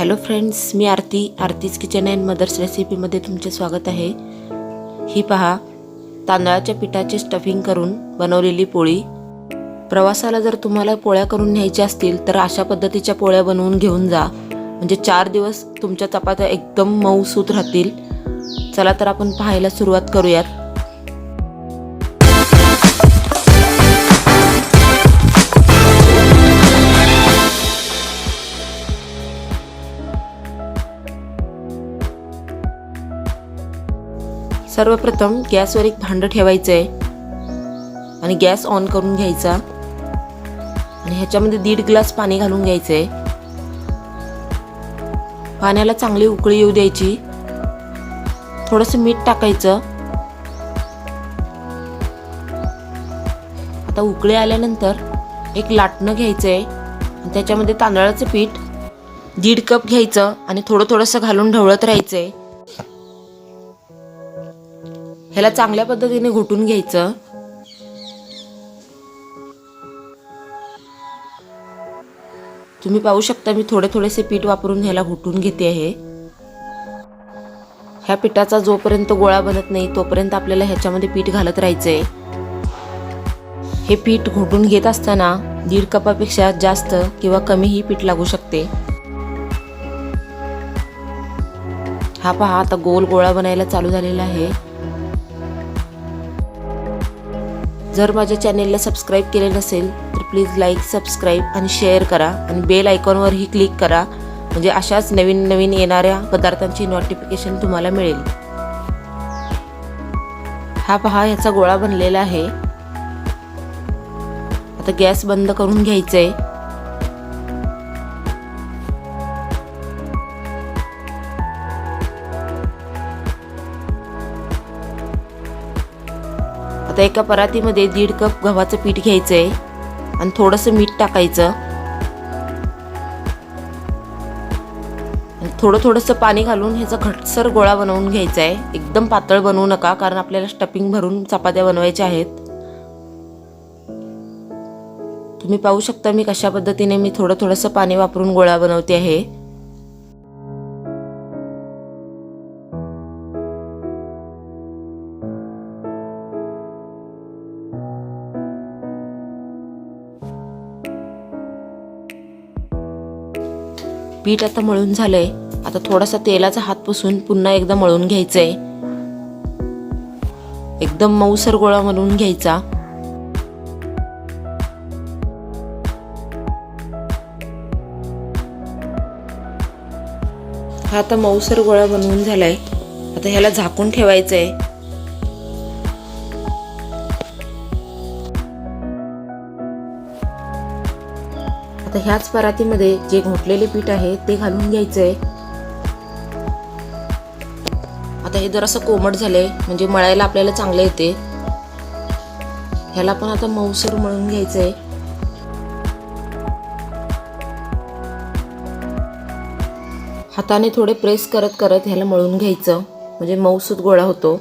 Hello friends, मी Aarti's kitchen and mothers रेसिपीमध्ये तुमचे स्वागत आहे। ही पहा, तांदळाच्या पिठाचे स्टफिंग करून बनवलेली पोळी। प्रवासाला जर तुम्हाला पोळ्या करून न्यायच्या असतील तर अशा पद्धतीच्या पोळ्या बनवून घेऊन जा, म्हणजे 4 दिवस तुमच्या चपात्या एकदम मऊसूत राहतील। चला तर आपण पाहायला सुरुवात करूयात। सर्वप्रथम गॅसवर एक भांडं ठेवायचं आहे आणि गॅस ऑन करून घ्यायचा आणि ह्याच्यामध्ये 1.5 ग्लास पाणी घालून घ्यायचंय। पाण्याला चांगली उकळी येऊ द्यायची। थोडंसं मीठ टाकायचं। आता उकळी आल्यानंतर एक लाटणं घ्यायचंय आणि त्याच्यामध्ये तांदळाचं पीठ 1.5 कप घ्यायचं आणि थोडंसं घालून ढवळत राहायचंय। ह्याला चांगल्या पद्धतीने घोटून घ्यायचं। तुम्ही पाहू शकता मी थोडेसे पीठ वापरून ह्याला घोटून घेते आहे। ह्या पिठाचा जोपर्यंत गोळा बनत नाही तोपर्यंत आपल्याला ह्याच्यामध्ये पीठ घालत राहायचंय। हे पीठ घोटून घेत असताना 1.5 कपापेक्षा जास्त किंवा कमीही पीठ लागू शकते। हा पहा, आता गोल गोळा बनायला चालू झालेला आहे। जर माझ्या चॅनेलला सबस्क्राइब केले नसेल तर प्लीज लाईक, सबस्क्राइब आणि शेअर करा आणि बेल आयकॉनवरही क्लिक करा, म्हणजे अशाच नवीन येणाऱ्या पदार्थांची नोटिफिकेशन तुम्हाला मिळेल। हा पहा, याचा गोळा बनलेला आहे। आता गॅस बंद करून घ्यायचंय। आता एका परातीमध्ये 1.5 कप गव्हाचं पीठ घ्यायचंय आणि थोडंसं मीठ टाकायचं आणि थोडंसं पाणी घालून ह्याचा घट्टसर गोळा बनवून घ्यायचा आहे। एकदम पातळ बनवू नका, कारण आपल्याला स्टफिंग भरून चपात्या बनवायच्या आहेत। तुम्ही पाहू शकता मी कशा पद्धतीने मी थोडंसं पाणी वापरून गोळा बनवते आहे। पीठ आता मळून झालंय। आता थोडासा तेलाचा हात पुसून पुन्हा एकदा मळून घ्यायचंय। एकदम मऊसर गोळा मळून घ्यायचा। हा आता मऊसर गोळा बनवून झालाय। आता ह्याला झाकून ठेवायचंय। आता ह्याच परातीमध्ये जे घोटलेले पीठ आहे ते घालून घ्यायचंय। आता हे जरासं कोमट झालंय, म्हणजे मळायला आपल्याला चांगलं येते। ह्याला पण आता मऊसर मळून घ्यायचंय। हाताने थोडे प्रेस करत ह्याला मळून घ्यायचं, म्हणजे मऊसूत गोळा होतो।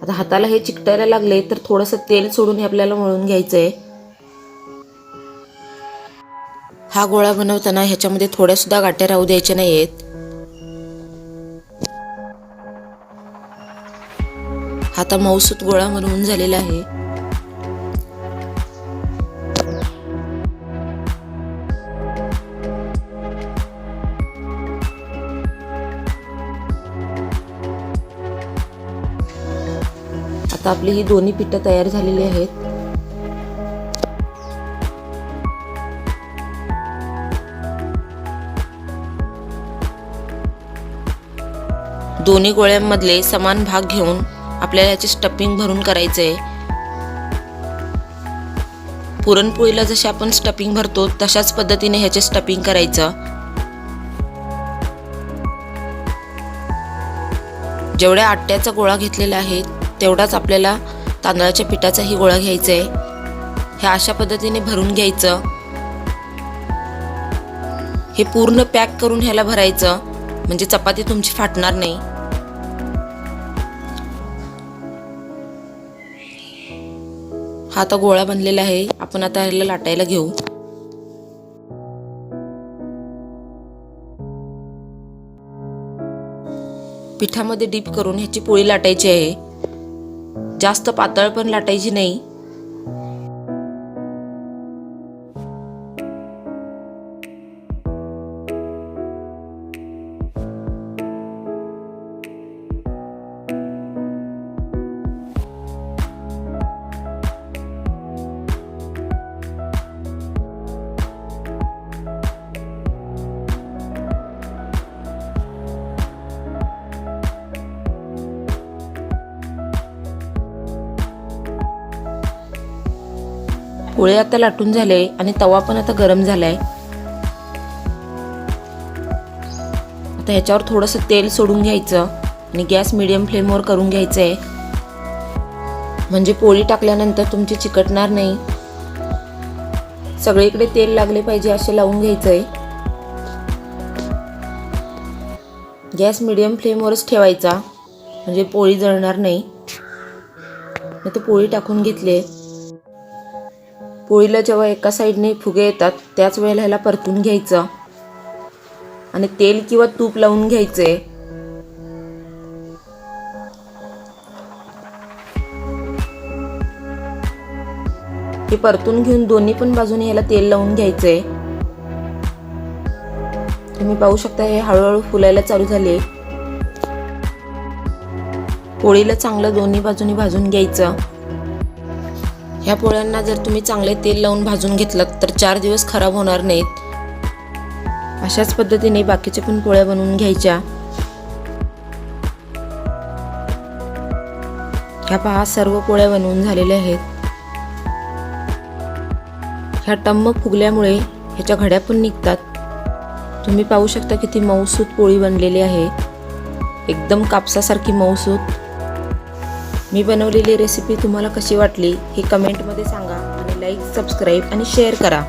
आता हाताला हे चिकटायला लागले तर थोडंसं तेल सोडून हे आपल्याला मळून घ्यायचंय। हा गोळा बनवताना ह्याच्यामध्ये थोड्या सुद्धा गाठ्या राहू द्यायच्या नाहीयेत। आता मऊसूत गोळा बनवून झालेला आहे। आता आपली ही दोन्ही पिठं तयार झालेली आहेत। दोन्ही गोळ्यांमधले समान भाग घेऊन आपल्याला याचे स्टफिंग भरून करायचंय। पुरणपोळीला जसे आपण स्टफिंग भरतो तशाच पद्धतीने ह्याचे स्टफिंग करायचं। जेवढ्या आट्याचा गोळा घेतलेला आहे तेवढाच आपल्याला तांदळाच्या पिठाचाही गोळा घ्यायचा आहे। हे अशा पद्धतीने भरून घ्यायचं। हे पूर्ण पॅक करून ह्याला भरायचं, म्हणजे चपाती तुमची फाटणार नाही। हा आता गोळा बनलेला आहे। आपण आता ह्याला लाटायला घेऊ। पिठामध्ये डीप करून ह्याची पोळी लाटायची आहे. जास्त पातळ पण लाटायची नाही. पोळे आता लाटून झाले आणि तवा पण आता गरम झालाय. आता ह्याच्यावर थोडंसं तेल सोडून घ्यायचं आणि गॅस मीडियम फ्लेमवर करून घ्यायचं आहे. म्हणजे पोळी टाकल्यानंतर तुमची चिकटणार नाही. सगळीकडे तेल लागले पाहिजे असे लावून घ्यायचंय. गॅस मीडियम फ्लेमवरच ठेवायचा म्हणजे पोळी जळणार नाही. मी तर पोळी टाकून घेतली. पोळीला जेव्हा एका साईडने फुगे येतात त्याच वेळेला ह्याला परतून घ्यायचं आणि तेल किंवा तूप लावून घ्यायचे. हे परतून घेऊन दोन्ही पण बाजूने ह्याला तेल लावून घ्यायचे. तुम्ही पाहू शकता हे हळूहळू फुलायला चालू झाले. पोळीला चांगलं दोन्ही बाजूनी भाजून घ्यायचं. ह्या पोळ्यांना जर तुम्ही चांगले तेल लावून भाजून घेतलं तर 4 दिवस खराब होणार नाहीत. अशाच पद्धतीने बाकीच्या पण पोळ्या बनवून घ्यायच्या. ह्या पहा सर्व पोळ्या बनवून झालेल्या आहेत. ह्या टम्म फुगल्यामुळे ह्याच्या घड्या पण निघतात. तुम्ही पाहू शकता किती मऊसूत पोळी बनलेली आहे. एकदम कापसासारखी मऊसूत. मी बनवलेली रेसिपी तुम्हाला कशी वाटली हे कमेंटमध्ये सांगा आणि लाईक, सबस्क्राईब आणि शेअर करा.